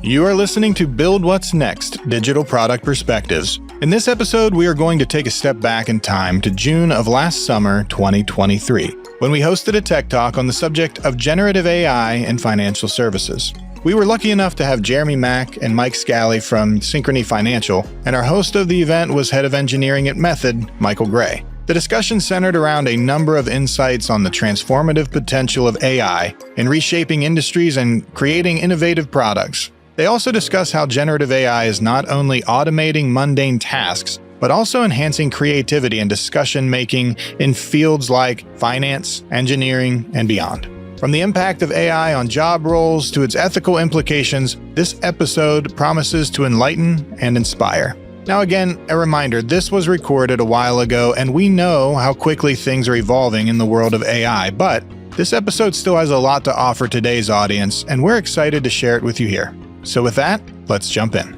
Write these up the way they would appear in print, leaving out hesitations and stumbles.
You are listening to Build What's Next, Digital Product Perspectives. In this episode, we are going to take a step back in time to June of last summer, 2023, when we hosted a tech talk on the subject of generative AI in financial services. We were lucky enough to have Jeremy Mack and Mike Storiale from Synchrony Financial, and our host of the event was Head of Engineering at Method, Michael Gray. The discussion centered around a number of insights on the transformative potential of AI in reshaping industries and creating innovative products. They also discuss how generative AI is not only automating mundane tasks, but also enhancing creativity and discussion-making in fields like finance, engineering, and beyond. From the impact of AI on job roles to its ethical implications, this episode promises to enlighten and inspire. Now again, a reminder, this was recorded a while ago, and we know how quickly things are evolving in the world of AI, but this episode still has a lot to offer today's audience, and we're excited to share it with you here. So with that, let's jump in.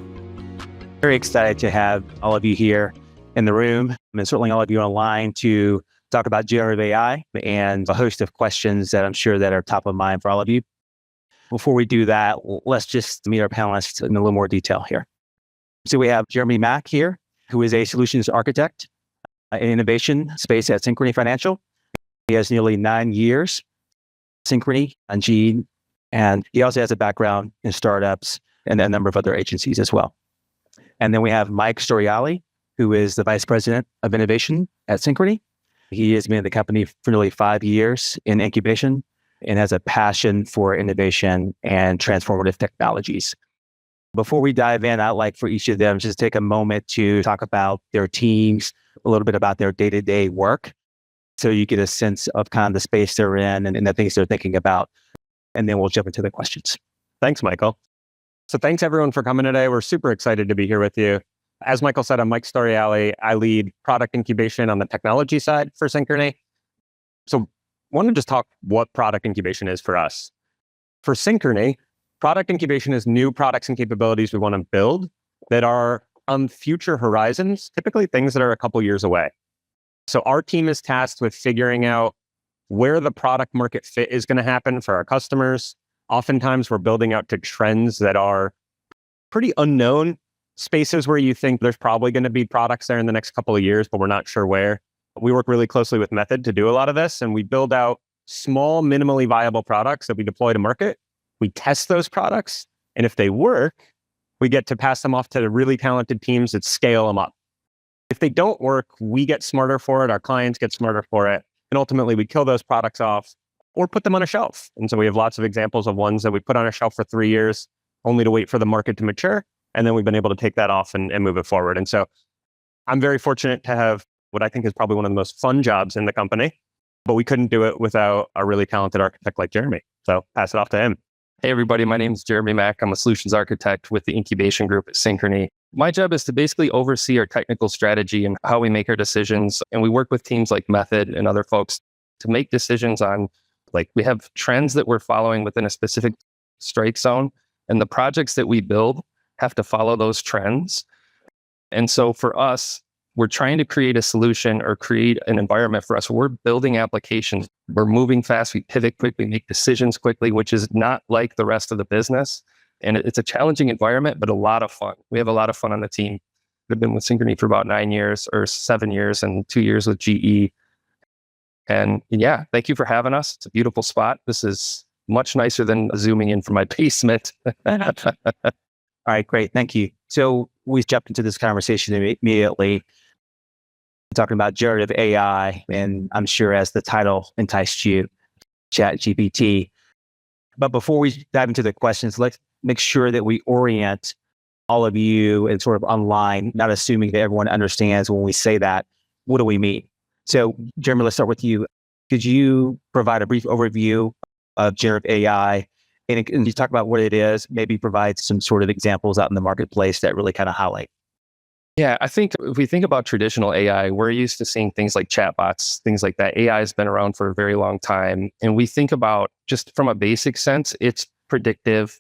Very excited to have all of you here in the room, and certainly all of you online to talk about generative AI and a host of questions that I'm sure that are top of mind for all of you. Before we do that, let's just meet our panelists in a little more detail here. So we have Jeremy Mack here, who is a solutions architect in innovation space at Synchrony Financial. He has nearly 9 years, Synchrony and Gene, and he also has a background in startups and a number of other agencies as well. And then we have Mike Storiale, who is the vice president of innovation at Synchrony. He has been in the company for nearly 5 years in incubation and has a passion for innovation and transformative technologies. Before we dive in, I'd like for each of them just take a moment to talk about their teams, a little bit about their day-to-day work, so you get a sense of kind of the space they're in and the things they're thinking about. And then we'll jump into the questions. Thanks, Michael. So thanks everyone for coming today. We're super excited to be here with you. As Michael said, I'm Mike Storiale. I lead product incubation on the technology side for Synchrony. So I want to just talk what product incubation is for us. For Synchrony, product incubation is new products and capabilities we want to build that are on future horizons, typically things that are a couple years away. So our team is tasked with figuring out where the product market fit is going to happen for our customers. Oftentimes we're building out to trends that are pretty unknown, spaces where you think there's probably going to be products there in the next couple of years, but we're not sure where. We work really closely with Method to do a lot of this, and we build out small, minimally viable products that we deploy to market. We test those products, and if they work, we get to pass them off to the really talented teams that scale them up. If they don't work, we get smarter for it, our clients get smarter for it, and ultimately we kill those products off or put them on a shelf. And so we have lots of examples of ones that we put on a shelf for 3 years, only to wait for the market to mature, and then we've been able to take that off and move it forward. And so I'm very fortunate to have what I think is probably one of the most fun jobs in the company, but we couldn't do it without a really talented architect like Jeremy. So pass it off to him. Hey everybody, my name is Jeremy Mack. I'm a solutions architect with the incubation group at Synchrony. My job is to basically oversee our technical strategy and how we make our decisions. And we work with teams like Method and other folks to make decisions on, like, we have trends that we're following within a specific strike zone, and the projects that we build have to follow those trends. And so for us, we're trying to create a solution or create an environment for us where we're building applications. We're moving fast, we pivot quickly, make decisions quickly, which is not like the rest of the business. And it's a challenging environment, but a lot of fun. We have a lot of fun on the team. I've been with Synchrony for about 9 years or 7 years and 2 years with GE. And yeah, thank you for having us. It's a beautiful spot. This is much nicer than zooming in from my basement. All right, great. Thank you. So we jumped into this conversation immediately, talking about generative AI, and I'm sure as the title enticed you, ChatGPT. But before we dive into the questions, let's make sure that we orient all of you and sort of online, not assuming that everyone understands when we say that, what do we mean? So Jeremy, let's start with you. Could you provide a brief overview of generative AI and you talk about what it is, maybe provide some sort of examples out in the marketplace that really kind of highlight? Yeah, I think if we think about traditional AI, we're used to seeing things like chatbots, things like that. AI has been around for a very long time. And we think about, just from a basic sense, it's predictive.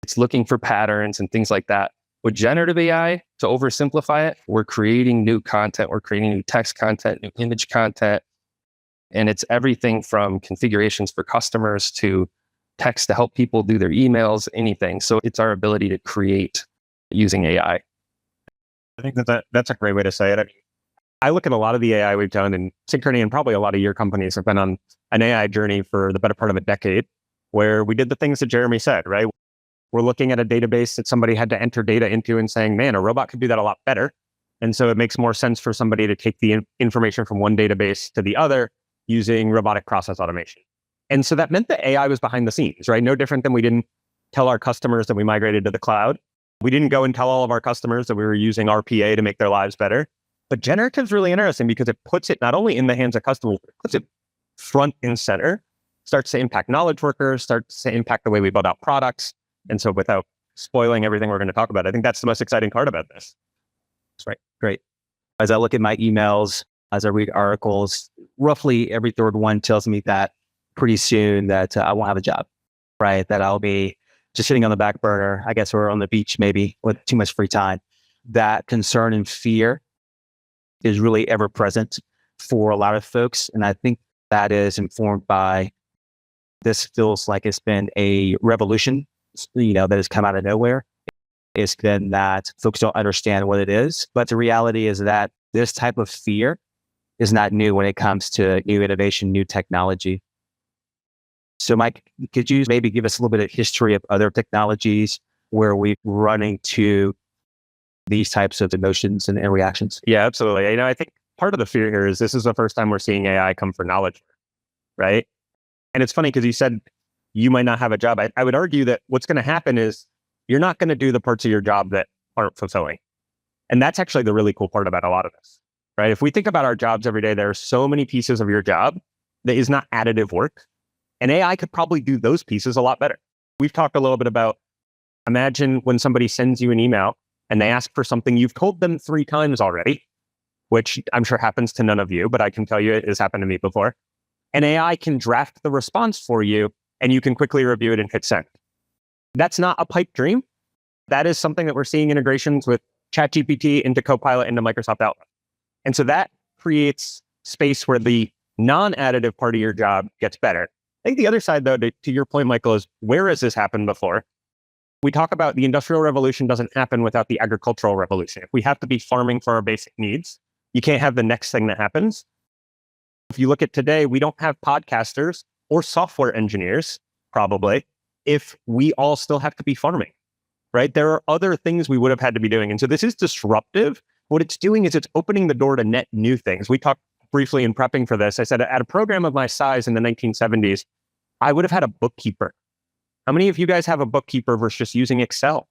It's looking for patterns and things like that. With generative AI, to oversimplify it, we're creating new content. We're creating new text content, new image content. And it's everything from configurations for customers to text to help people do their emails, anything. So it's our ability to create using AI. I think that's a great way to say it. I mean, I look at a lot of the AI we've done, and Synchrony and probably a lot of your companies have been on an AI journey for the better part of a decade, where we did the things that Jeremy said, right? We're looking at a database that somebody had to enter data into and saying, man, a robot could do that a lot better. And so it makes more sense for somebody to take the information from one database to the other using robotic process automation. And so that meant that AI was behind the scenes, right? No different than we didn't tell our customers that we migrated to the cloud. We didn't go and tell all of our customers that we were using RPA to make their lives better. But generative is really interesting because it puts it not only in the hands of customers, but it puts it front and center, starts to impact knowledge workers, starts to impact the way we build out products. And so without spoiling everything we're going to talk about, I think that's the most exciting part about this. That's right. Great. As I look at my emails, as I read articles, roughly every third one tells me that pretty soon that I won't have a job, right? That I'll be just sitting on the back burner, I guess, or on the beach maybe with too much free time. That concern and fear is really ever present for a lot of folks. And I think that is informed by this feels like it's been a revolution, that has come out of nowhere. It's been that folks don't understand what it is. But the reality is that this type of fear is not new when it comes to new innovation, new technology. So Mike, could you maybe give us a little bit of history of other technologies where we're running to these types of emotions and reactions? Yeah, absolutely. I think part of the fear here is this is the first time we're seeing AI come for knowledge, right? And it's funny because you said you might not have a job. I would argue that what's going to happen is you're not going to do the parts of your job that aren't fulfilling. And that's actually the really cool part about a lot of this, right? If we think about our jobs every day, there are so many pieces of your job that is not additive work. And AI could probably do those pieces a lot better. We've talked a little bit about, imagine when somebody sends you an email and they ask for something you've told them 3 times already, which I'm sure happens to none of you, but I can tell you it has happened to me before. And AI can draft the response for you and you can quickly review it and hit send. That's not a pipe dream. That is something that we're seeing integrations with ChatGPT into Copilot into Microsoft Outlook. And so that creates space where the non-additive part of your job gets better. I think the other side, though, to your point, Michael, is where has this happened before? We talk about the Industrial Revolution doesn't happen without the Agricultural Revolution. If we have to be farming for our basic needs, you can't have the next thing that happens. If you look at today, we don't have podcasters or software engineers, probably, if we all still have to be farming, right? There are other things we would have had to be doing. And so this is disruptive. What it's doing is it's opening the door to net new things. We talked briefly in prepping for this. I said at a program of my size in the 1970s, I would have had a bookkeeper. How many of you guys have a bookkeeper versus just using Excel,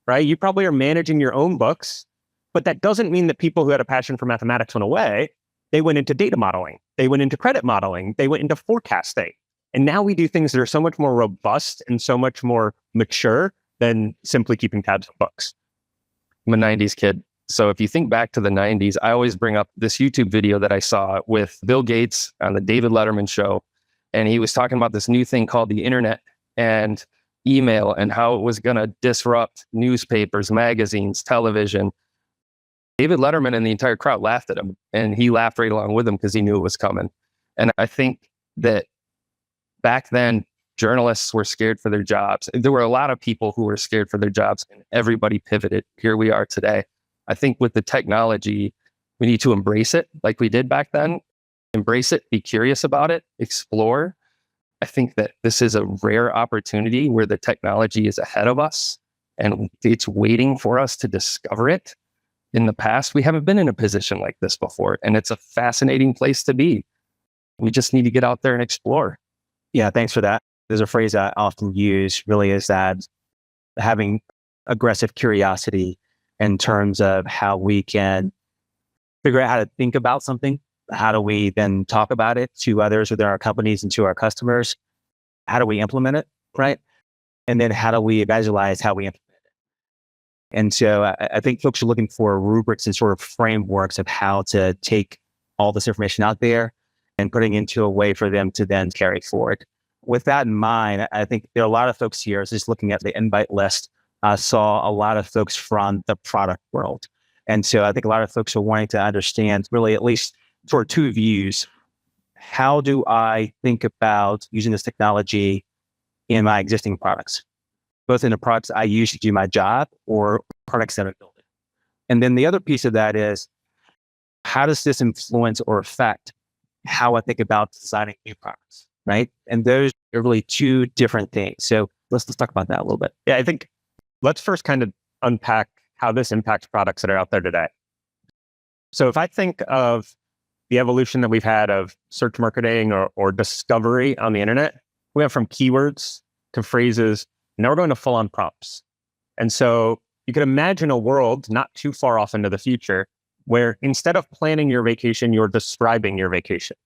right? You probably are managing your own books, but that doesn't mean that people who had a passion for mathematics went away. They went into data modeling. They went into credit modeling. They went into forecasting. And now we do things that are so much more robust and so much more mature than simply keeping tabs on books. I'm a 90s kid. So if you think back to the 90s, I always bring up this YouTube video that I saw with Bill Gates on the David Letterman show. And he was talking about this new thing called the internet and email and how it was going to disrupt newspapers, magazines, television. David Letterman and the entire crowd laughed at him, and he laughed right along with him because he knew it was coming. And I think that back then, journalists were scared for their jobs. There were a lot of people who were scared for their jobs, and everybody pivoted. Here we are today. I think with the technology, we need to embrace it like we did back then. Embrace it, be curious about it, explore. I think that this is a rare opportunity where the technology is ahead of us and it's waiting for us to discover it. In the past, we haven't been in a position like this before, and it's a fascinating place to be. We just need to get out there and explore. Yeah, thanks for that. There's a phrase I often use really is that having aggressive curiosity in terms of how we can figure out how to think about something. How do we then talk about it to others within our companies and to our customers? How do we implement it, right? And then how do we visualize how we implement it? And so I think folks are looking for rubrics and sort of frameworks of how to take all this information out there and putting into a way for them to then carry forward. With that in mind, I think there are a lot of folks here, just looking at the invite list, saw a lot of folks from the product world. And so I think a lot of folks are wanting to understand really at least sort of 2 views. How do I think about using this technology in my existing products, both in the products I use to do my job or products that I'm building. And then the other piece of that is, how does this influence or affect how I think about designing new products, right? And those are really two different things. So let's talk about that a little bit. Yeah, I think let's first kind of unpack how this impacts products that are out there today. So if I think of the evolution that we've had of search marketing or discovery on the internet, we went from keywords to phrases. Now we're going to full-on prompts. And so you could imagine a world not too far off into the future where instead of planning your vacation, you're describing your vacation.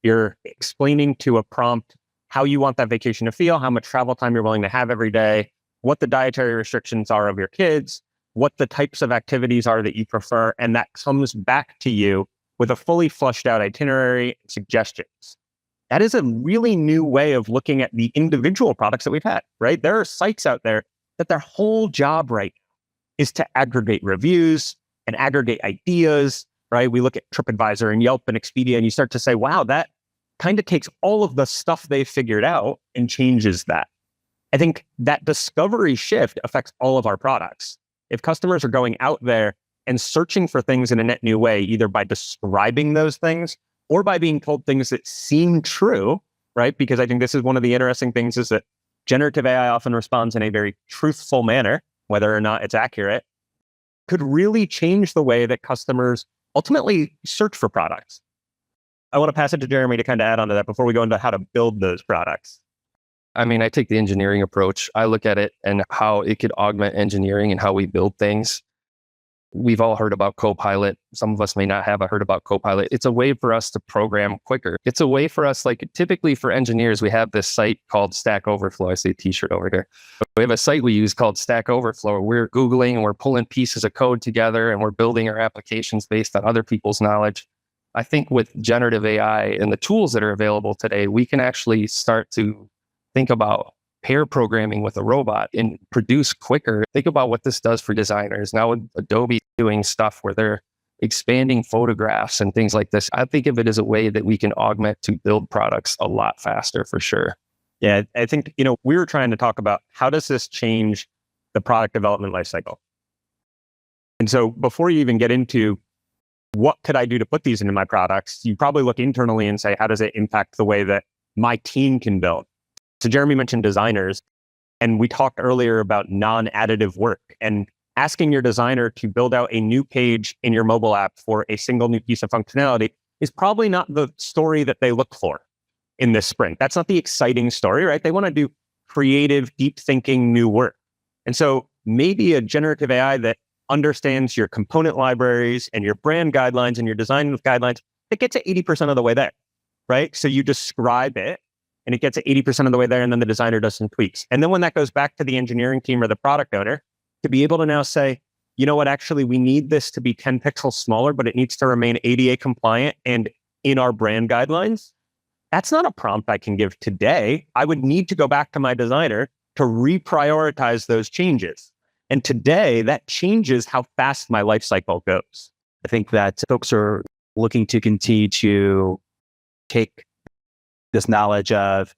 You're explaining to a prompt how you want that vacation to feel, how much travel time you're willing to have every day, what the dietary restrictions are of your kids, what the types of activities are that you prefer, and that comes back to you with a fully fleshed out itinerary and suggestions. That is a really new way of looking at the individual products that we've had, right? There are sites out there that their whole job right now is to aggregate reviews and aggregate ideas, right? We look at TripAdvisor and Yelp and Expedia, and you start to say, wow, that kind of takes all of the stuff they've figured out and changes that. I think that discovery shift affects all of our products. If customers are going out there and searching for things in a net new way, either by describing those things or by being told things that seem true, right? Because I think this is one of the interesting things is that generative AI often responds in a very truthful manner, whether or not it's accurate, could really change the way that customers ultimately search for products. I want to pass it to Jeremy to kind of add on to that before we go into how to build those products. I mean, I take the engineering approach. I look at it and how it could augment engineering and how we build things. We've all heard about Copilot. Some of us may not have heard about Copilot. It's a way for us to program quicker. It's a way for us, like typically for engineers, we have this site called Stack Overflow. I see a t-shirt over here. We have a site we use called Stack Overflow. We're Googling and we're pulling pieces of code together and we're building our applications based on other people's knowledge. I think with generative AI and the tools that are available today, we can actually start to think about pair programming with a robot and produce quicker. Think about what this does for designers. Now with Adobe doing stuff where they're expanding photographs and things like this, I think of it as a way that we can augment to build products a lot faster for sure. Yeah, I think, we were trying to talk about how does this change the product development lifecycle? And so before you even get into what could I do to put these into my products, you probably look internally and say, how does it impact the way that my team can build? So Jeremy mentioned designers, and we talked earlier about non-additive work and asking your designer to build out a new page in your mobile app for a single new piece of functionality is probably not the story that they look for in this sprint. That's not the exciting story, right? They want to do creative, deep thinking, new work. And so maybe a generative AI that understands your component libraries and your brand guidelines and your design guidelines, it gets to 80% of the way there, right? So you describe it and it gets to 80% of the way there, and then the designer does some tweaks. And then when that goes back to the engineering team or the product owner, to be able to now say, you know what, actually, we need this to be 10 pixels smaller, but it needs to remain ADA compliant and in our brand guidelines. That's not a prompt I can give today. I would need to go back to my designer to reprioritize those changes. And today, that changes how fast my life cycle goes. I think that folks are looking to continue to take this knowledge of,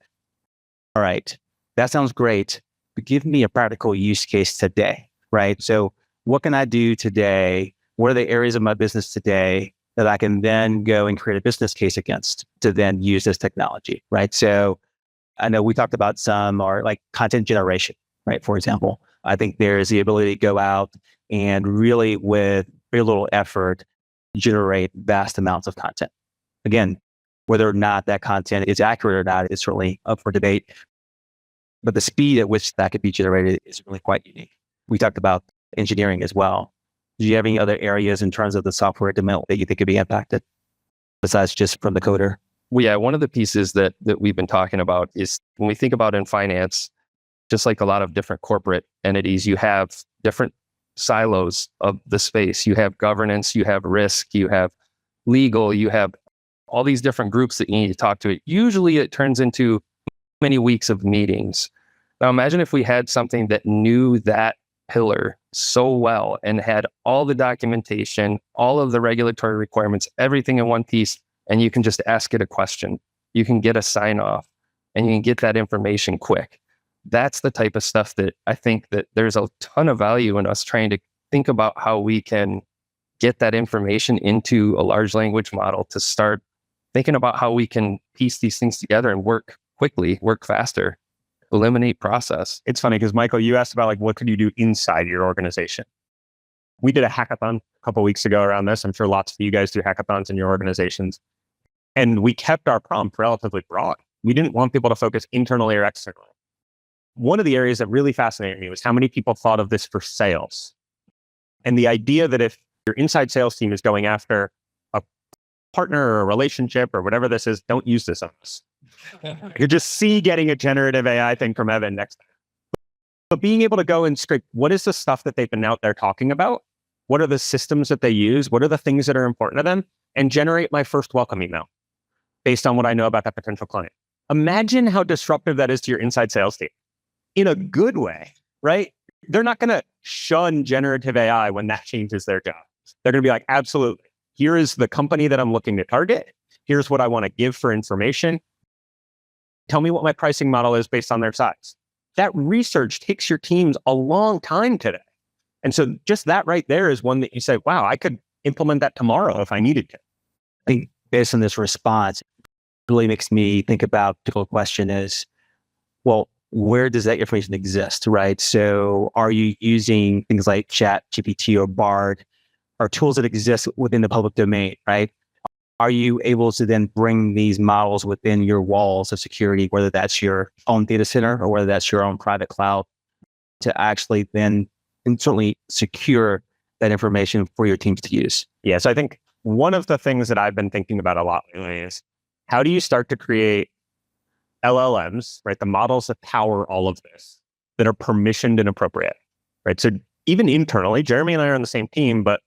all right, that sounds great, but give me a practical use case today, right? So what can I do today? What are the areas of my business today that I can then go and create a business case against to then use this technology, right? So I know we talked about some are like content generation, right? For example, I think there is the ability to go out and really with very little effort, generate vast amounts of content. Again, whether or not that content is accurate or not is certainly up for debate. But the speed at which that could be generated is really quite unique. We talked about engineering as well. Do you have any other areas in terms of the software development that you think could be impacted besides just from the coder? Well, yeah, one of the pieces that we've been talking about is when we think about in finance, just like a lot of different corporate entities, you have different silos of the space. You have governance, you have risk, you have legal, you have all these different groups that you need to talk to. Usually it turns into many weeks of meetings. Now imagine if we had something that knew that pillar so well and had all the documentation, all of the regulatory requirements, everything in one piece, and you can just ask it a question. You can get a sign off and you can get that information quick. That's the type of stuff that I think that there's a ton of value in us trying to think about how we can get that information into a large language model to start thinking about how we can piece these things together and work quickly, work faster, eliminate process. It's funny because Michael, you asked about like, what could you do inside your organization? We did a hackathon a couple of weeks ago around this. I'm sure lots of you guys do hackathons in your organizations. And we kept our prompt relatively broad. We didn't want people to focus internally or externally. One of the areas that really fascinated me was how many people thought of this for sales. And the idea that if your inside sales team is going after a partner or a relationship or whatever this is, don't use this on us. You just see getting a generative AI thing from Evan next time. But being able to go and scrape, what is the stuff that they've been out there talking about? What are the systems that they use? What are the things that are important to them? And generate my first welcome email based on what I know about that potential client. Imagine how disruptive that is to your inside sales team in a good way, right? They're not going to shun generative AI when that changes their job. They're going to be like, absolutely. Here is the company that I'm looking to target. Here's what I want to give for information. Tell me what my pricing model is based on their size. That research takes your teams a long time today. And so just that right there is one that you say, wow, I could implement that tomorrow if I needed to. I think based on this response, it really makes me think about the typical question is, well, where does that information exist, right? So are you using things like Chat, GPT, or Bard, or tools that exist within the public domain, right? Are you able to then bring these models within your walls of security, whether that's your own data center or whether that's your own private cloud, to actually then and certainly secure that information for your teams to use? Yeah, so I think one of the things that I've been thinking about a lot lately is how do you start to create LLMs, right? The models that power all of this that are permissioned and appropriate, right? So even internally, Jeremy and I are on the same team, but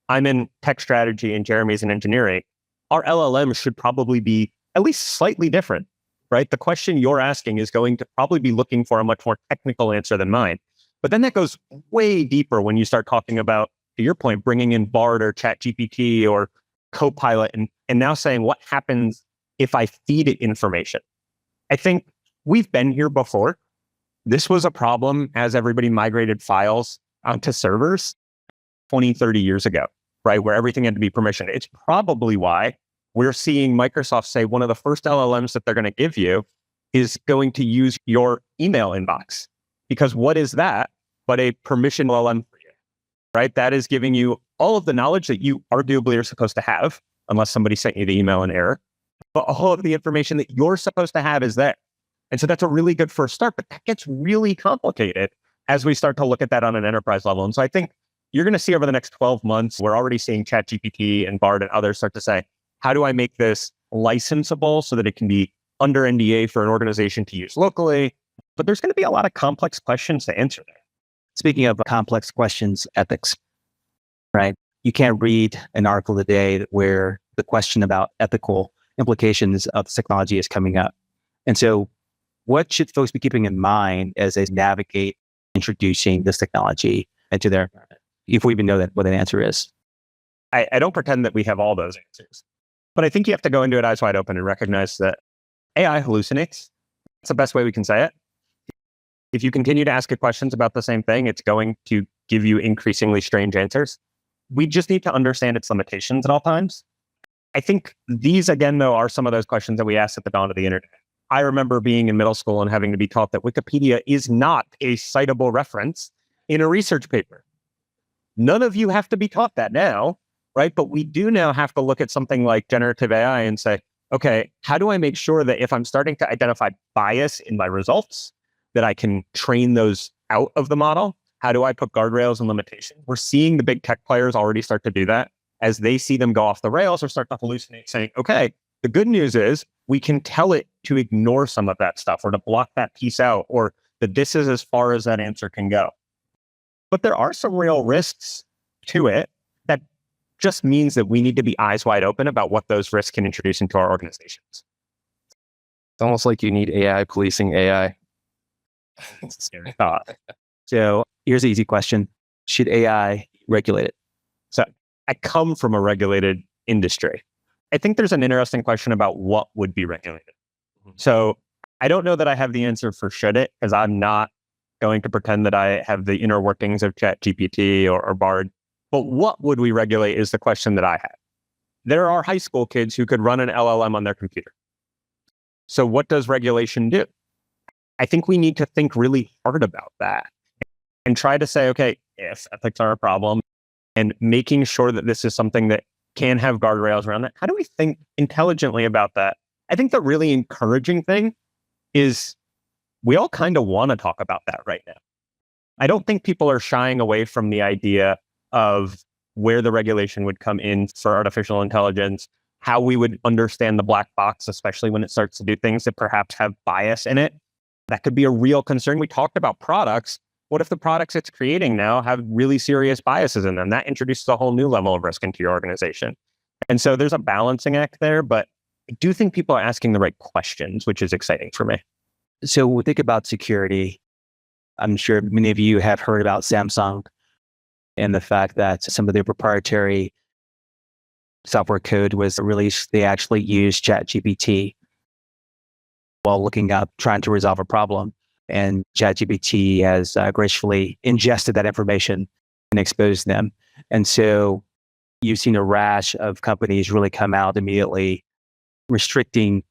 I'm in tech strategy and Jeremy's in engineering. Our LLM should probably be at least slightly different, right? The question you're asking is going to probably be looking for a much more technical answer than mine. But then that goes way deeper when you start talking about, to your point, bringing in Bard or ChatGPT or Copilot and now saying what happens if I feed it information. I think we've been here before. This was a problem as everybody migrated files onto servers 20, 30 years ago, right? Where everything had to be permissioned. It's probably why we're seeing Microsoft say one of the first LLMs that they're going to give you is going to use your email inbox. Because what is that but a permission LLM for you, right? That is giving you all of the knowledge that you arguably are supposed to have, unless somebody sent you the email in error. But all of the information that you're supposed to have is there. And so that's a really good first start, but that gets really complicated as we start to look at that on an enterprise level. And so I think you're going to see over the next 12 months, we're already seeing ChatGPT and Bard and others start to say, how do I make this licensable so that it can be under NDA for an organization to use locally? But there's going to be a lot of complex questions to answer there. Speaking of complex questions, ethics, right? You can't read an article today where the question about ethical implications of this technology is coming up. And so what should folks be keeping in mind as they navigate introducing this technology into their environment, if we even know that what an answer is? I don't pretend that we have all those answers, but I think you have to go into it eyes wide open and recognize that AI hallucinates. That's the best way we can say it. If you continue to ask it questions about the same thing, it's going to give you increasingly strange answers. We just need to understand its limitations at all times. I think these, again, though, are some of those questions that we asked at the dawn of the internet. I remember being in middle school and having to be taught that Wikipedia is not a citable reference in a research paper. None of you have to be taught that now, right? But we do now have to look at something like generative AI and say, okay, how do I make sure that if I'm starting to identify bias in my results, that I can train those out of the model? How do I put guardrails and limitations? We're seeing the big tech players already start to do that as they see them go off the rails or start to hallucinate, saying, okay, the good news is we can tell it to ignore some of that stuff or to block that piece out, or that this is as far as that answer can go. But there are some real risks to it that just means that we need to be eyes wide open about what those risks can introduce into our organizations. It's almost like you need AI policing AI. It's a scary thought. So here's an easy question. Should AI regulate it? So I come from a regulated industry. I think there's an interesting question about what would be regulated. So I don't know that I have the answer for should it, because I'm not going to pretend that I have the inner workings of ChatGPT or Bard. But what would we regulate is the question that I have. There are high school kids who could run an LLM on their computer. So what does regulation do? I think we need to think really hard about that and try to say, okay, if ethics are a problem and making sure that this is something that can have guardrails around that, how do we think intelligently about that? I think the really encouraging thing is we all kind of want to talk about that right now. I don't think people are shying away from the idea of where the regulation would come in for artificial intelligence, how we would understand the black box, especially when it starts to do things that perhaps have bias in it. That could be a real concern. We talked about products. What if the products it's creating now have really serious biases in them? That introduces a whole new level of risk into your organization. And so there's a balancing act there, but I do think people are asking the right questions, which is exciting for me. So we think about security. I'm sure many of you have heard about Samsung and the fact that some of their proprietary software code was released. They actually used ChatGPT while looking up, trying to resolve a problem. And ChatGPT has gracefully ingested that information and exposed them. And so you've seen a rash of companies really come out immediately restricting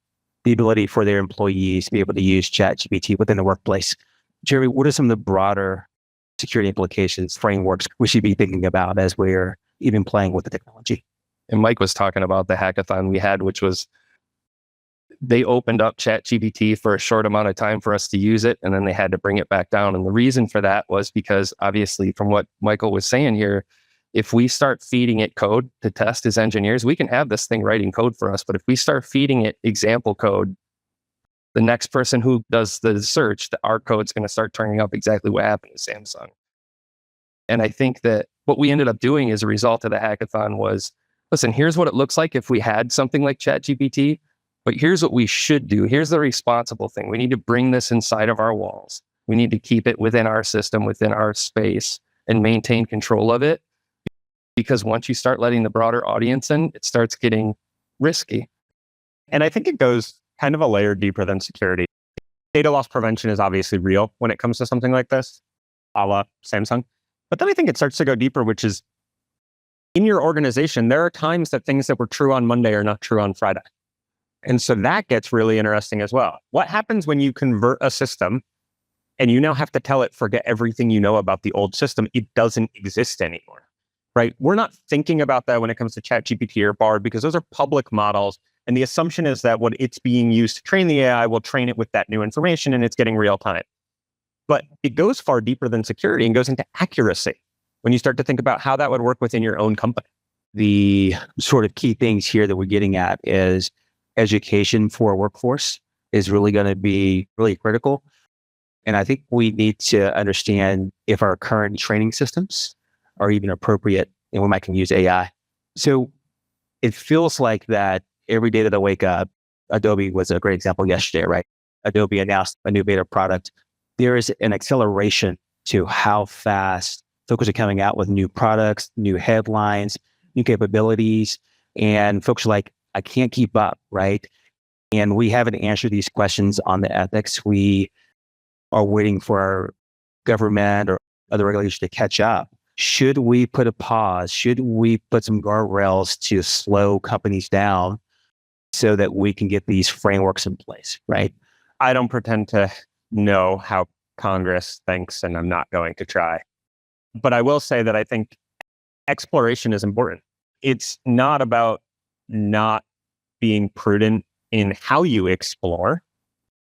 the ability for their employees to be able to use ChatGPT within the workplace. Jeremy, what are some of the broader security implications, frameworks we should be thinking about as we're even playing with the technology? And Mike was talking about the hackathon we had, which was they opened up ChatGPT for a short amount of time for us to use it, and then they had to bring it back down. And the reason for that was because, obviously, from what Michael was saying here, if we start feeding it code to test as engineers, we can have this thing writing code for us. But if we start feeding it example code, the next person who does the search, our code's going to start turning up exactly what happened to Samsung. And I think that what we ended up doing as a result of the hackathon was, listen, here's what it looks like if we had something like ChatGPT, but here's what we should do. Here's the responsible thing. We need to bring this inside of our walls. We need to keep it within our system, within our space, and maintain control of it. Because once you start letting the broader audience in, it starts getting risky. And I think it goes kind of a layer deeper than security. Data loss prevention is obviously real when it comes to something like this, a la Samsung. But then I think it starts to go deeper, which is in your organization, there are times that things that were true on Monday are not true on Friday. And so that gets really interesting as well. What happens when you convert a system and you now have to tell it, forget everything you know about the old system? It doesn't exist anymore, right? We're not thinking about that when it comes to ChatGPT or Bard, because those are public models. And the assumption is that what it's being used to train the AI will train it with that new information and it's getting real time. But it goes far deeper than security and goes into accuracy when you start to think about how that would work within your own company. The sort of key things here that we're getting at is education for a workforce is really going to be really critical. And I think we need to understand if our current training systems are even appropriate and we might can use AI. So it feels like that every day that I wake up, Adobe was a great example yesterday, right? Adobe announced a new beta product. There is an acceleration to how fast folks are coming out with new products, new headlines, new capabilities. And folks are like, I can't keep up, right? And we haven't answered these questions on the ethics. We are waiting for our government or other regulators to catch up. Should we put a pause? Should we put some guardrails to slow companies down so that we can get these frameworks in place, right? I don't pretend to know how Congress thinks, and I'm not going to try. But I will say that I think exploration is important. It's not about not being prudent in how you explore,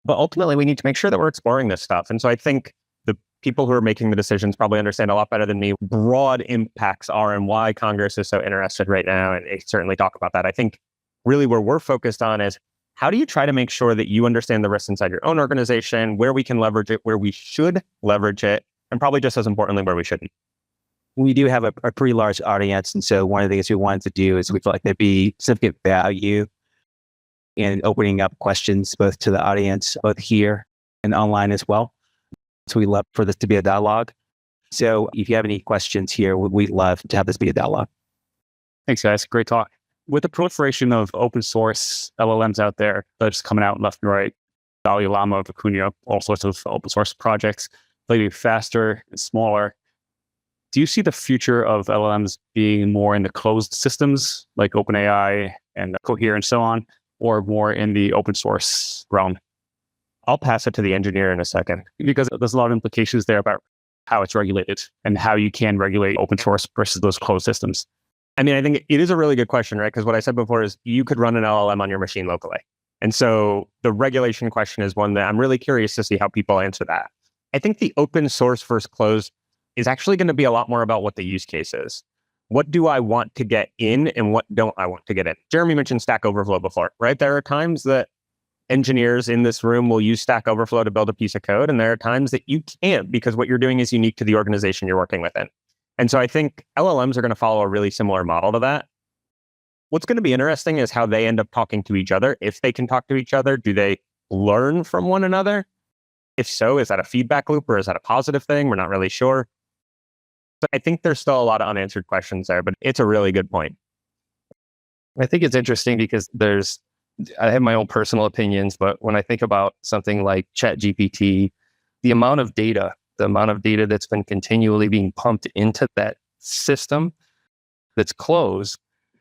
but ultimately we need to make sure that we're exploring this stuff. And so I think the people who are making the decisions probably understand a lot better than me broad impacts are and why Congress is so interested right now. And they certainly talk about that. I think really where we're focused on is how do you try to make sure that you understand the risks inside your own organization, where we can leverage it, where we should leverage it, and probably just as importantly, where we shouldn't. We do have a pretty large audience. And so one of the things we wanted to do is we feel like there'd be significant value in opening up questions both to the audience, both here and online as well. So we love for this to be a dialogue. So if you have any questions here, we'd love to have this be a dialogue. Thanks, guys. Great talk. With the proliferation of open source LLMs out there that's coming out left and right, Dalai Lama, Vicuña, all sorts of open source projects, maybe faster and smaller. Do you see the future of LLMs being more in the closed systems like OpenAI and Cohere and so on, or more in the open source realm? I'll pass it to the engineer in a second. Because there's a lot of implications there about how it's regulated and how you can regulate open source versus those closed systems. I mean, I think it is a really good question, right? Because what I said before is you could run an LLM on your machine locally. And so the regulation question is one that I'm really curious to see how people answer that. I think the open source versus closed is actually going to be a lot more about what the use case is. What do I want to get in and what don't I want to get in? Jeremy mentioned Stack Overflow before, right? There are times that engineers in this room will use Stack Overflow to build a piece of code, and there are times that you can't because what you're doing is unique to the organization you're working within. And so I think LLMs are going to follow a really similar model to that. What's going to be interesting is how they end up talking to each other. If they can talk to each other, do they learn from one another? If so, is that a feedback loop or is that a positive thing? We're not really sure. But I think there's still a lot of unanswered questions there, but it's a really good point. I think it's interesting because I have my own personal opinions, but when I think about something like ChatGPT, the amount of data that's been continually being pumped into that system that's closed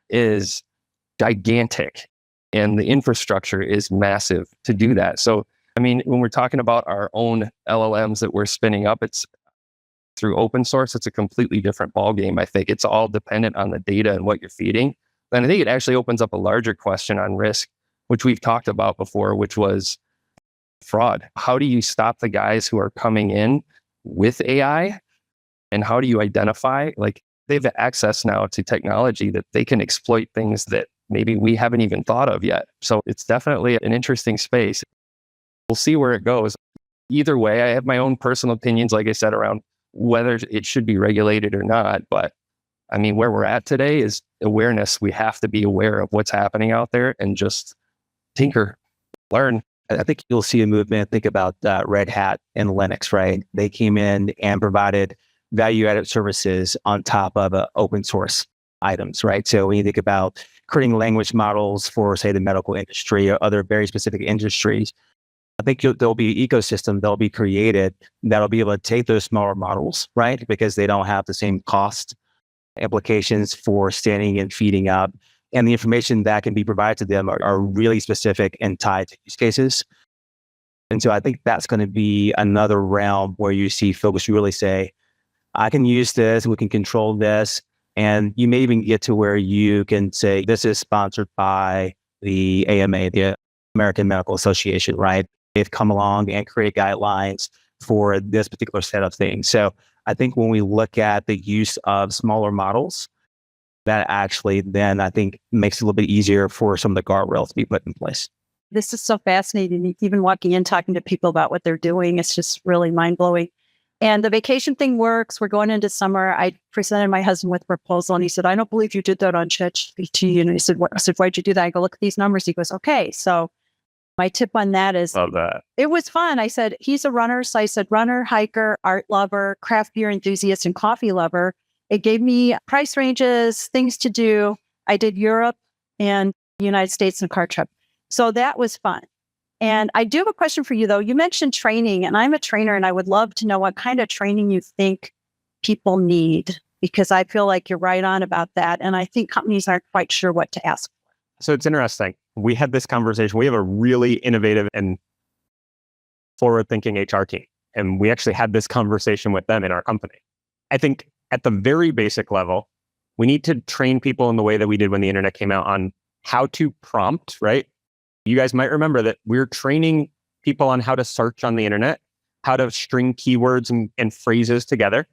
is gigantic. And the infrastructure is massive to do that. So, I mean, when we're talking about our own LLMs that we're spinning up, it's through open source, it's a completely different ballgame. I think it's all dependent on the data and what you're feeding. And I think it actually opens up a larger question on risk, which we've talked about before, which was fraud. How do you stop the guys who are coming in with AI? And how do you identify, like, they have access now to technology that they can exploit things that maybe we haven't even thought of yet. So it's definitely an interesting space. We'll see where it goes. Either way, I have my own personal opinions, like I said, around whether it should be regulated or not. But I mean, where we're at today is awareness. We have to be aware of what's happening out there and just tinker, learn. I think you'll see a movement. Think about Red Hat and Linux, right? They came in and provided value-added services on top of open source items, right? So when you think about creating language models for, say, the medical industry or other very specific industries, I think there'll be an ecosystem that'll be created that'll be able to take those smaller models, right? Because they don't have the same cost implications for standing and feeding up. And the information that can be provided to them are really specific and tied to use cases. And so I think that's going to be another realm where you see folks really say, I can use this, we can control this. And you may even get to where you can say, this is sponsored by the AMA, the American Medical Association, right? They've come along and create guidelines for this particular set of things. So I think when we look at the use of smaller models, that actually then I think makes it a little bit easier for some of the guardrails to be put in place. This is so fascinating. Even walking in, talking to people about what they're doing, it's just really mind-blowing. And the vacation thing works. We're going into summer. I presented my husband with a proposal and he said, I don't believe you did that on ChatGPT. And I said, why'd you do that? I go, look at these numbers. He goes, okay. So my tip on that is, Love that. It was fun. I said, he's a runner. So I said, runner, hiker, art lover, craft beer enthusiast, and coffee lover. It gave me price ranges, things to do. I did Europe and the United States in a car trip. So that was fun. And I do have a question for you, though. You mentioned training, and I'm a trainer, and I would love to know what kind of training you think people need, because I feel like you're right on about that. And I think companies aren't quite sure what to ask for. So it's interesting. We had this conversation. We have a really innovative and forward-thinking HR team. And we actually had this conversation with them in our company. I think at the very basic level, we need to train people in the way that we did when the internet came out on how to prompt, right? You guys might remember that we're training people on how to search on the internet, how to string keywords and phrases together,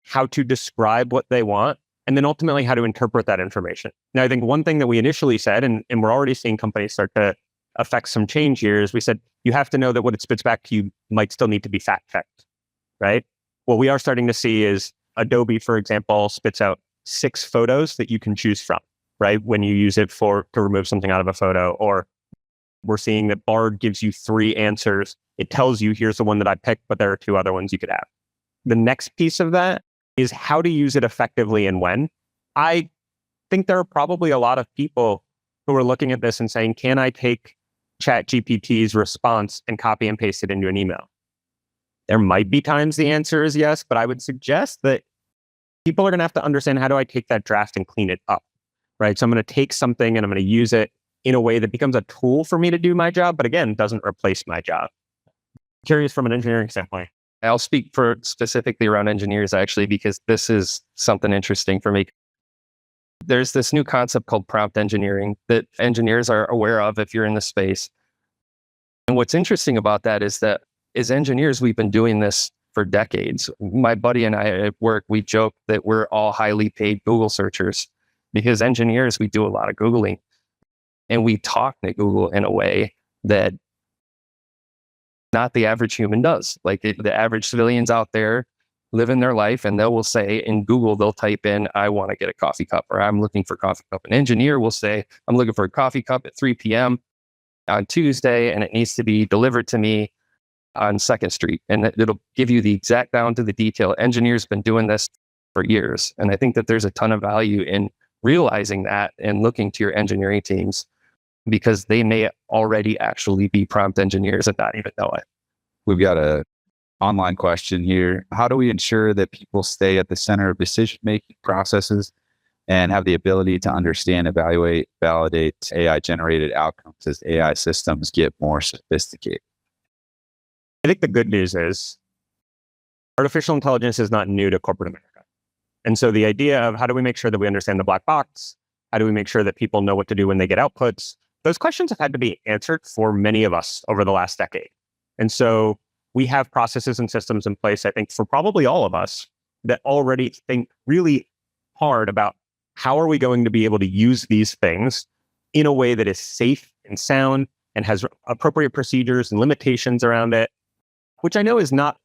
how to describe what they want, and then ultimately how to interpret that information. Now, I think one thing that we initially said, and we're already seeing companies start to affect some change here, is we said, you have to know that what it spits back to you might still need to be fact-checked, right? What we are starting to see is Adobe, for example, spits out 6 photos that you can choose from, right? When you use it to remove something out of a photo, or we're seeing that Bard gives you 3 answers. It tells you, here's the one that I picked, but there are 2 other ones you could have. The next piece of that is how to use it effectively and when. I think there are probably a lot of people who are looking at this and saying, can I take ChatGPT's response and copy and paste it into an email? There might be times the answer is yes, but I would suggest that people are going to have to understand, how do I take that draft and clean it up, right? So I'm going to take something and I'm going to use it in a way that becomes a tool for me to do my job, but again, doesn't replace my job. Curious from an engineering standpoint. I'll speak for specifically around engineers, actually, because this is something interesting for me. There's this new concept called prompt engineering that engineers are aware of if you're in the space. And what's interesting about that is that as engineers, we've been doing this for decades. My buddy and I at work, we joke that we're all highly paid Google searchers, because engineers, we do a lot of Googling. And we talk to Google in a way that not the average human does. Like the average civilians out there living their life, and they will say in Google, they'll type in, I want to get a coffee cup, or I'm looking for a coffee cup. An engineer will say, I'm looking for a coffee cup at 3 p.m. on Tuesday, and it needs to be delivered to me on 2nd Street. And it'll give you the exact down to the detail. Engineers have been doing this for years. And I think that there's a ton of value in realizing that and looking to your engineering teams, because they may already actually be prompt engineers and not even know it. We've got a online question here. How do we ensure that people stay at the center of decision-making processes and have the ability to understand, evaluate, validate AI-generated outcomes as AI systems get more sophisticated? I think the good news is artificial intelligence is not new to corporate America. And so the idea of how do we make sure that we understand the black box? How do we make sure that people know what to do when they get outputs? Those questions have had to be answered for many of us over the last decade. And so we have processes and systems in place, I think, for probably all of us that already think really hard about how are we going to be able to use these things in a way that is safe and sound and has appropriate procedures and limitations around it, which I know is not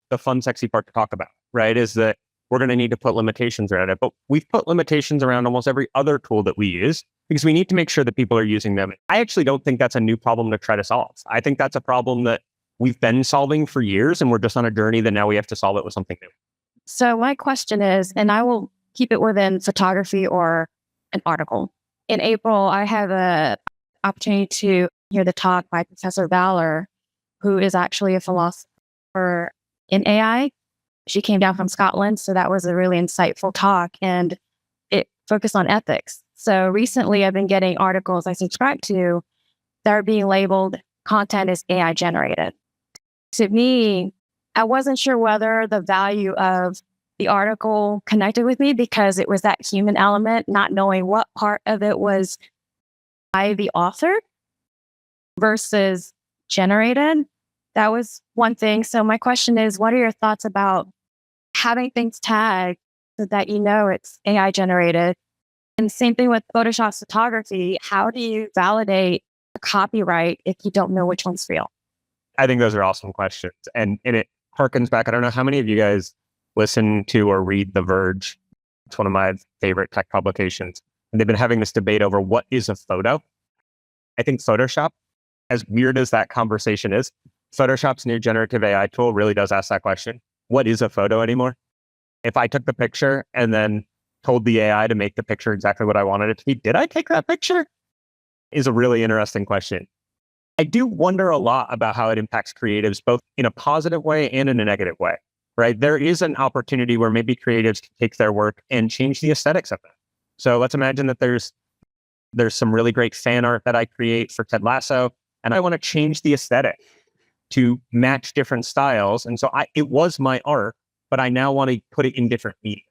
the fun, sexy part to talk about, right? Is that we're going to need to put limitations around it. But we've put limitations around almost every other tool that we use, because we need to make sure that people are using them. I actually don't think that's a new problem to try to solve. I think that's a problem that we've been solving for years, and we're just on a journey that now we have to solve it with something new. So my question is, and I will keep it within photography or an article. In April, I have an opportunity to hear the talk by Professor Valor, who is actually a philosopher in AI. She came down from Scotland, so that was a really insightful talk, and it focused on ethics. So recently, I've been getting articles I subscribe to that are being labeled content is AI generated. To me, I wasn't sure whether the value of the article connected with me, because it was that human element, not knowing what part of it was by the author versus generated. That was one thing. So my question is, what are your thoughts about having things tagged so that you know it's AI generated? And same thing with Photoshop photography. How do you validate a copyright if you don't know which one's real? I think those are awesome questions. And it harkens back. I don't know how many of you guys listen to or read The Verge. It's one of my favorite tech publications. And they've been having this debate over what is a photo. I think Photoshop, as weird as that conversation is, Photoshop's new generative AI tool really does ask that question. What is a photo anymore? If I took the picture and then told the AI to make the picture exactly what I wanted it to be, did I take that picture? Is a really interesting question. I do wonder a lot about how it impacts creatives, both in a positive way and in a negative way, right? There is an opportunity where maybe creatives can take their work and change the aesthetics of it. So let's imagine that there's some really great fan art that I create for Ted Lasso, and I want to change the aesthetic to match different styles. And so it was my art, but I now want to put it in different mediums.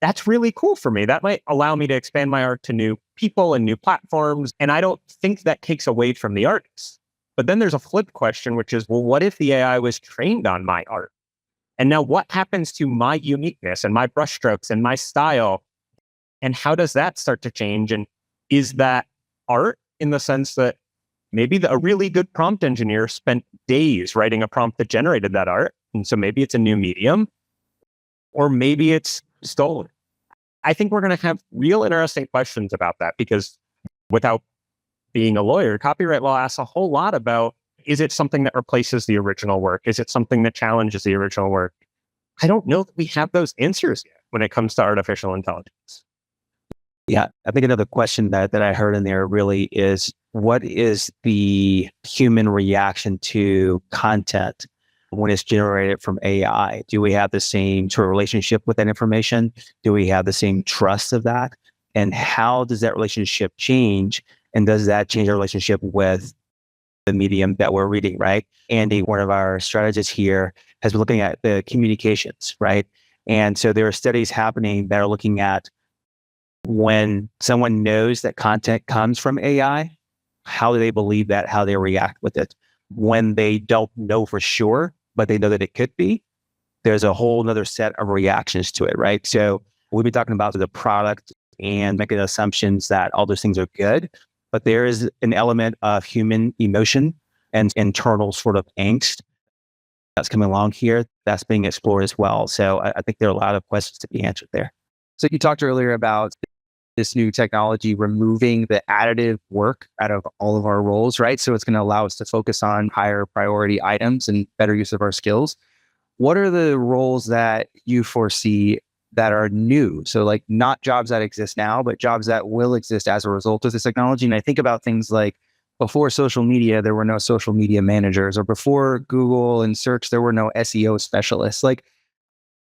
That's really cool for me. That might allow me to expand my art to new people and new platforms. And I don't think that takes away from the artist. But then there's a flip question, which is, well, what if the AI was trained on my art? And now what happens to my uniqueness and my brushstrokes and my style? And how does that start to change? And is that art in the sense that maybe a really good prompt engineer spent days writing a prompt that generated that art? And so maybe it's a new medium, or maybe it's stolen. I think we're going to have real interesting questions about that, because without being a lawyer, copyright law asks a whole lot about, is it something that replaces the original work? Is it something that challenges the original work? I don't know that we have those answers yet when it comes to artificial intelligence. Yeah, I think another question that I heard in there really is, what is the human reaction to content when it's generated from AI? Do we have the same sort of relationship with that information? Do we have the same trust of that? And how does that relationship change? And does that change our relationship with the medium that we're reading, right? Andy, one of our strategists here, has been looking at the communications, right? And so there are studies happening that are looking at when someone knows that content comes from AI, how do they believe that, how they react with it? When they don't know for sure, but they know that it could be, there's a whole nother set of reactions to it, right? So we've been talking about the product and making assumptions that all those things are good, but there is an element of human emotion and internal sort of angst that's coming along here that's being explored as well. So I think there are a lot of questions to be answered there. So you talked earlier about this new technology removing the additive work out of all of our roles, right? So it's going to allow us to focus on higher priority items and better use of our skills. What are the roles that you foresee that are new? So like not jobs that exist now, but jobs that will exist as a result of this technology. And I think about things like before social media, there were no social media managers, or before Google and search, there were no SEO specialists. Like,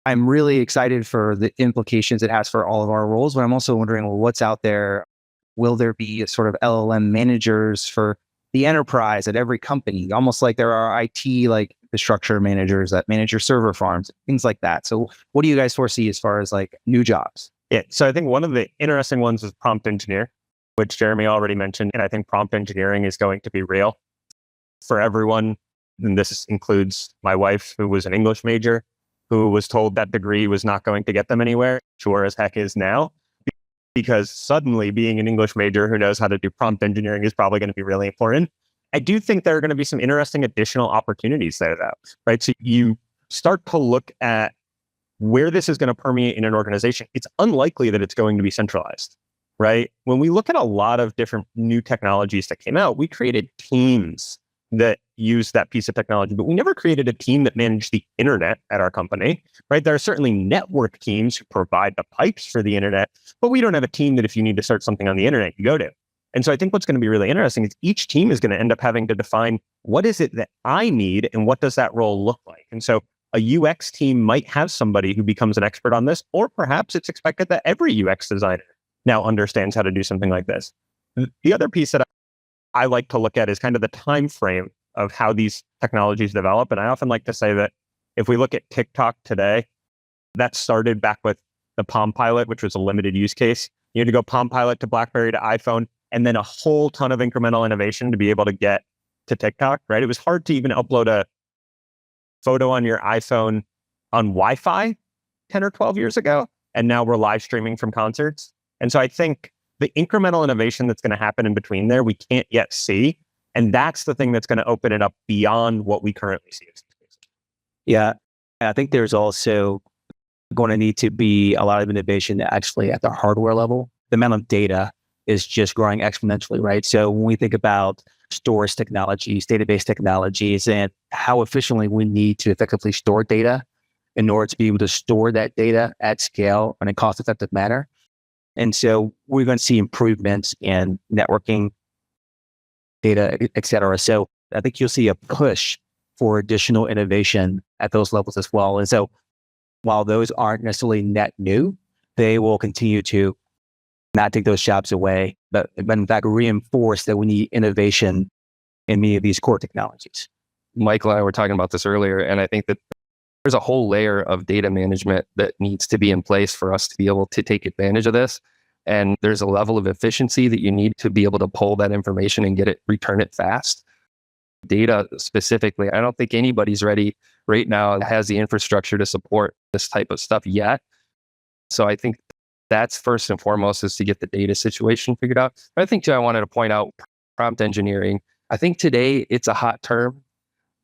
I'm really excited for the implications it has for all of our roles, but I'm also wondering, well, what's out there? Will there be a sort of LLM managers for the enterprise at every company? Almost like there are IT, like infrastructure managers that manage your server farms, things like that. So what do you guys foresee as far as like new jobs? Yeah. So I think one of the interesting ones is prompt engineer, which Jeremy already mentioned. And I think prompt engineering is going to be real for everyone. And this includes my wife, who was an English major, who was told that degree was not going to get them anywhere. Sure as heck is now, because suddenly being an English major who knows how to do prompt engineering is probably going to be really important. I do think there are going to be some interesting additional opportunities there, though, right? So you start to look at where this is going to permeate in an organization. It's unlikely that it's going to be centralized, right? When we look at a lot of different new technologies that came out, we created teams that use that piece of technology, but we never created a team that managed the internet at our company, right? There are certainly network teams who provide the pipes for the internet, but we don't have a team that if you need to start something on the internet, you go to. And so I think what's going to be really interesting is each team is going to end up having to define what is it that I need and what does that role look like? And so a UX team might have somebody who becomes an expert on this, or perhaps it's expected that every UX designer now understands how to do something like this. The other piece that I like to look at is kind of the time frame of how these technologies develop. And I often like to say that if we look at TikTok today, that started back with the Palm Pilot, which was a limited use case. You had to go Palm Pilot to BlackBerry to iPhone, and then a whole ton of incremental innovation to be able to get to TikTok, right? It was hard to even upload a photo on your iPhone on Wi-Fi 10 or 12 years ago. And now we're live streaming from concerts. And so I think the incremental innovation that's going to happen in between there, we can't yet see. And that's the thing that's going to open it up beyond what we currently see. Yeah. I think there's also going to need to be a lot of innovation actually at the hardware level. The amount of data is just growing exponentially, right? So when we think about storage technologies, database technologies, and how efficiently we need to effectively store data in order to be able to store that data at scale in a cost-effective manner. And so we're going to see improvements in networking, data, et cetera. So I think you'll see a push for additional innovation at those levels as well. And so while those aren't necessarily net new, they will continue to not take those jobs away, but in fact reinforce that we need innovation in many of these core technologies. Michael and I were talking about this earlier, and I think that there's a whole layer of data management that needs to be in place for us to be able to take advantage of this. And there's a level of efficiency that you need to be able to pull that information and return it fast. Data specifically, I don't think anybody's ready right now that has the infrastructure to support this type of stuff yet. So I think that's first and foremost, is to get the data situation figured out. But I think too, I wanted to point out prompt engineering. I think today it's a hot term,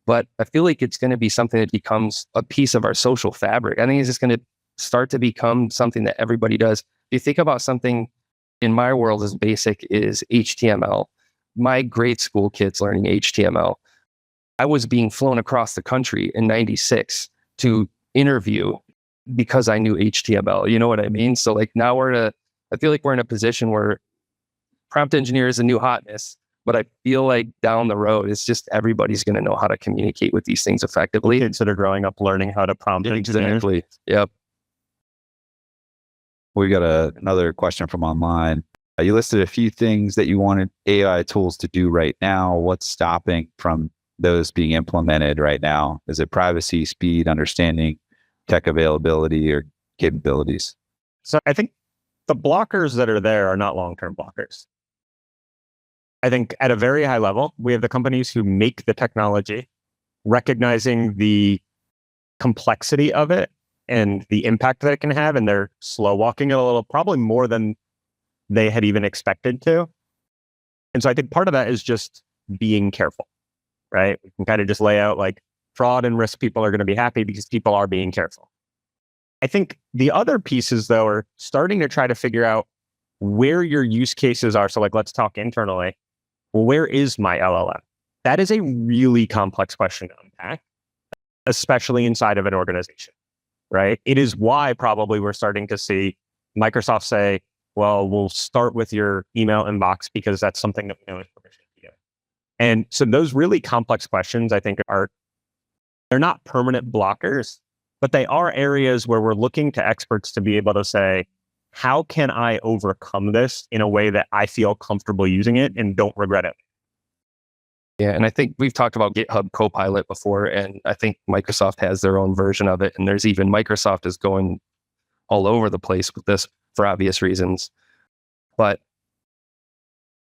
but I feel like it's going to be something that becomes a piece of our social fabric. I think it's just going to start to become something that everybody does. If you think about something in my world as basic is HTML. My grade school kids learning HTML. I was being flown across the country in '96 to interview because I knew HTML. You know what I mean? So like now I feel like we're in a position where prompt engineer is a new hotness, But I feel like down the road, it's just everybody's going to know how to communicate with these things effectively. Kids that are growing up learning how to prompt engineer. Exactly. Yep. We got another question from online. You listed a few things that you wanted AI tools to do right now. What's stopping from those being implemented right now? Is it privacy, speed, understanding, tech availability, or capabilities? So I think the blockers that are there are not long-term blockers. I think at a very high level, we have the companies who make the technology, recognizing the complexity of it and the impact that it can have, and they're slow walking it a little, probably more than they had even expected to. And so I think part of that is just being careful, right? We can kind of just lay out like fraud and risk people are going to be happy because people are being careful. I think the other pieces, though, are starting to try to figure out where your use cases are. So like, let's talk internally. Well, where is my LLM? That is a really complex question to unpack, especially inside of an organization, right? It is why probably we're starting to see Microsoft say, well, we'll start with your email inbox because that's something that we know is permission to do. And so those really complex questions, I think, they're not permanent blockers, but they are areas where we're looking to experts to be able to say, how can I overcome this in a way that I feel comfortable using it and don't regret it? Yeah, and I think we've talked about GitHub Copilot before, and I think Microsoft has their own version of it. And there's even Microsoft is going all over the place with this for obvious reasons. But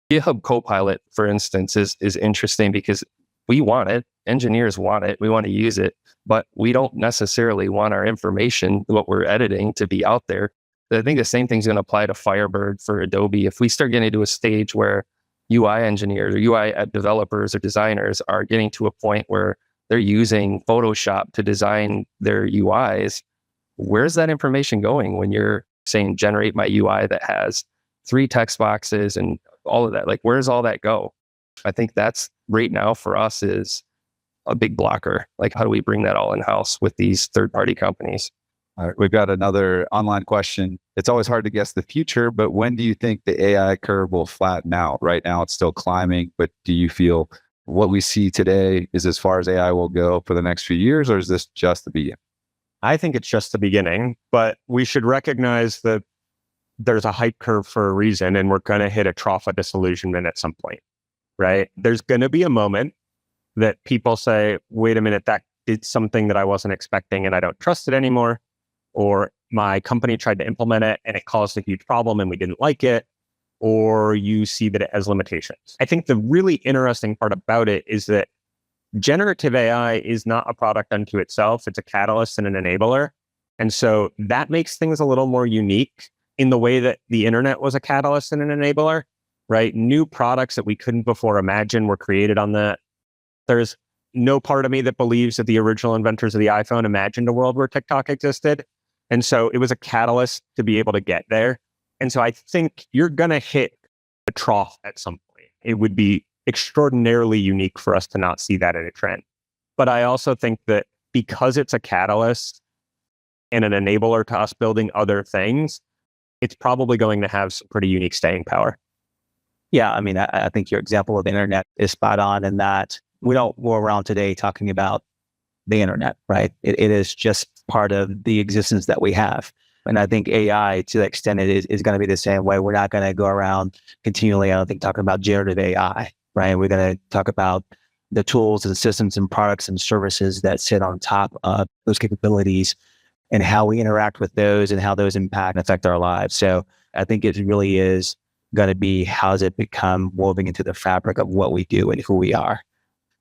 GitHub Copilot, for instance, is interesting because we want it. Engineers want it. We want to use it, but we don't necessarily want our information, what we're editing, to be out there. I think the same thing's going to apply to Firebird for Adobe. If we start getting to a stage where UI engineers or UI developers or designers are getting to a point where they're using Photoshop to design their UIs, where's that information going when you're saying generate my UI that has 3 text boxes and all of that? Like, where does all that go? I think that's right now for us is a big blocker. Like, how do we bring that all in-house with these third-party companies? All right, we've got another online question. It's always hard to guess the future, but when do you think the AI curve will flatten out? Right now, it's still climbing, but do you feel what we see today is as far as AI will go for the next few years, or is this just the beginning? I think it's just the beginning, but we should recognize that there's a hype curve for a reason, and we're going to hit a trough of disillusionment at some point, right? There's going to be a moment that people say, wait a minute, that did something that I wasn't expecting and I don't trust it anymore. Or my company tried to implement it and it caused a huge problem and we didn't like it. Or you see that it has limitations. I think the really interesting part about it is that generative AI is not a product unto itself. It's a catalyst and an enabler. And so that makes things a little more unique in the way that the internet was a catalyst and an enabler, right? New products that we couldn't before imagine were created on that. There's no part of me that believes that the original inventors of the iPhone imagined a world where TikTok existed. And so it was a catalyst to be able to get there. And so I think you're going to hit a trough at some point. It would be extraordinarily unique for us to not see that in a trend. But I also think that because it's a catalyst and an enabler to us building other things, it's probably going to have some pretty unique staying power. Yeah, I mean, I think your example of the internet is spot on in that we don't go around today talking about the internet, right? It is just part of the existence that we have. And I think AI, to the extent it is going to be the same way. We're not going to go around continually, I don't think, talking about generative AI, right? We're going to talk about the tools and systems and products and services that sit on top of those capabilities and how we interact with those and how those impact and affect our lives. So I think it really is going to be, how does it become woven into the fabric of what we do and who we are?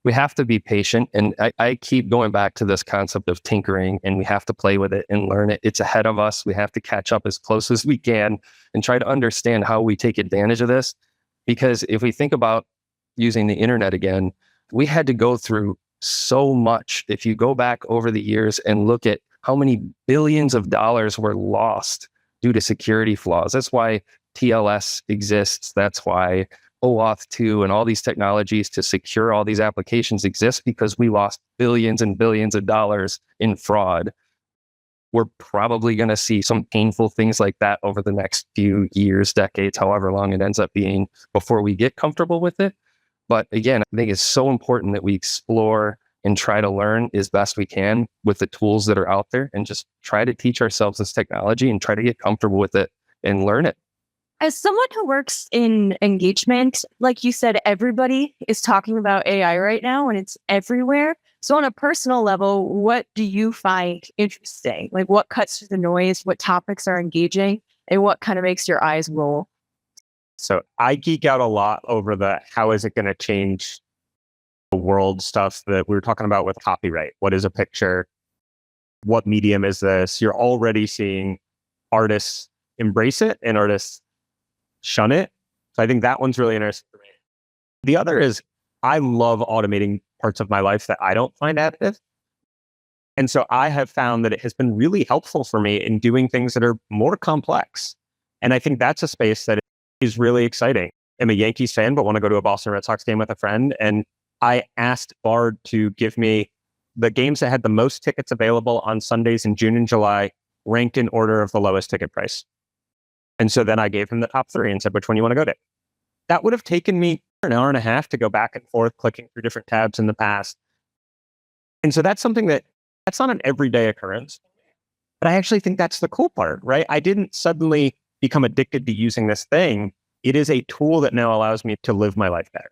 We have to be patient. And I keep going back to this concept of tinkering, and we have to play with it and learn it. It's ahead of us. We have to catch up as close as we can and try to understand how we take advantage of this. Because if we think about using the internet again, we had to go through so much. If you go back over the years and look at how many billions of dollars were lost due to security flaws. That's why TLS exists. That's why OAuth 2 and all these technologies to secure all these applications exist, because we lost billions and billions of dollars in fraud. We're probably going to see some painful things like that over the next few years, decades, however long it ends up being before we get comfortable with it. But again, I think it's so important that we explore and try to learn as best we can with the tools that are out there and just try to teach ourselves this technology and try to get comfortable with it and learn it. As someone who works in engagement, like you said, everybody is talking about AI right now and it's everywhere. So on a personal level, what do you find interesting? Like what cuts through the noise, what topics are engaging, and what kind of makes your eyes roll? So I geek out a lot over the how is it going to change the world stuff that we were talking about with copyright. What is a picture? What medium is this? You're already seeing artists embrace it and artists shun it. So I think that one's really interesting for me. The other is I love automating parts of my life that I don't find additive. And so I have found that it has been really helpful for me in doing things that are more complex. And I think that's a space that is really exciting. I'm a Yankees fan, but want to go to a Boston Red Sox game with a friend. And I asked Bard to give me the games that had the most tickets available on Sundays in June and July, ranked in order of the lowest ticket price. And so then I gave him the top 3 and said, which one you want to go to? That would have taken me an hour and a half to go back and forth, clicking through different tabs in the past. And so that's something that's not an everyday occurrence. But I actually think that's the cool part, right? I didn't suddenly become addicted to using this thing. It is a tool that now allows me to live my life better.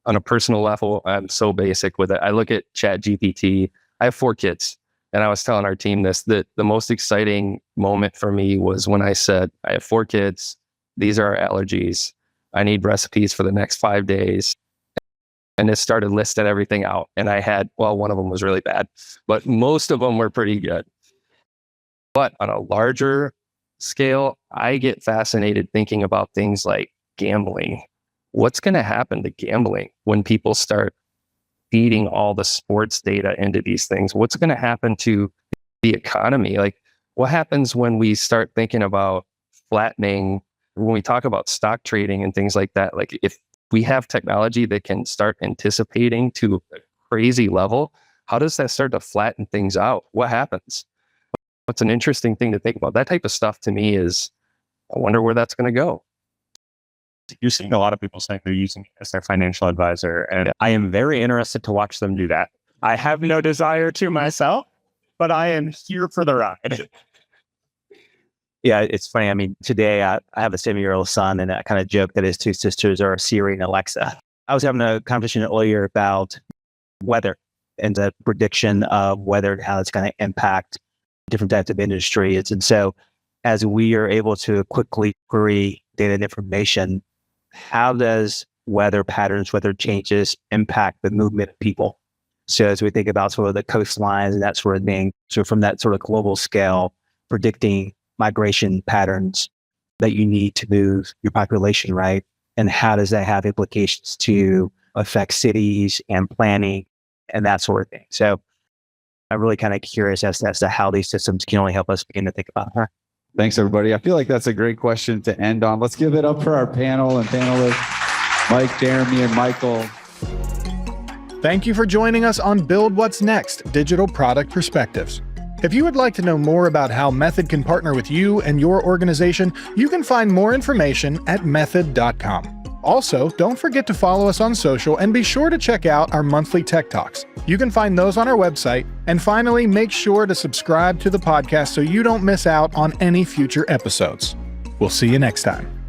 On a personal level, I'm so basic with it. I look at ChatGPT. I have 4 kids. And I was telling our team this, that the most exciting moment for me was when I said, I have 4 kids. These are our allergies. I need recipes for the next 5 days. And it started listing everything out. And I had, well, one of them was really bad, but most of them were pretty good. But on a larger scale, I get fascinated thinking about things like gambling. What's going to happen to gambling when people start feeding all the sports data into these things? What's going to happen to the economy? Like, what happens when we start thinking about flattening, when we talk about stock trading and things like that? Like, if we have technology that can start anticipating to a crazy level, how does that start to flatten things out? What happens? What's an interesting thing to think about? That type of stuff to me is, I wonder where that's going to go. You're seeing a lot of people saying they're using it as their financial advisor. And I am very interested to watch them do that. I have no desire to myself, but I am here for the ride. Yeah, it's funny. I mean, today I have a 7-year-old son, and I kind of joke that his 2 sisters are Siri and Alexa. I was having a conversation earlier about weather and the prediction of weather and how it's going to impact different types of industries. And so as we are able to quickly query data and information, how does weather patterns, weather changes impact the movement of people? So as we think about sort of the coastlines and that sort of thing, so from that sort of global scale, predicting migration patterns that you need to move your population, right? And how does that have implications to affect cities and planning and that sort of thing? So I'm really kind of curious as to how these systems can only help us begin to think about that. Thanks, everybody. I feel like that's a great question to end on. Let's give it up for our panel and panelists, Mike, Jeremy, and Michael. Thank you for joining us on Build What's Next, Digital Product Perspectives. If you would like to know more about how Method can partner with you and your organization, you can find more information at method.com. Also, don't forget to follow us on social and be sure to check out our monthly Tech Talks. You can find those on our website. And finally, make sure to subscribe to the podcast so you don't miss out on any future episodes. We'll see you next time.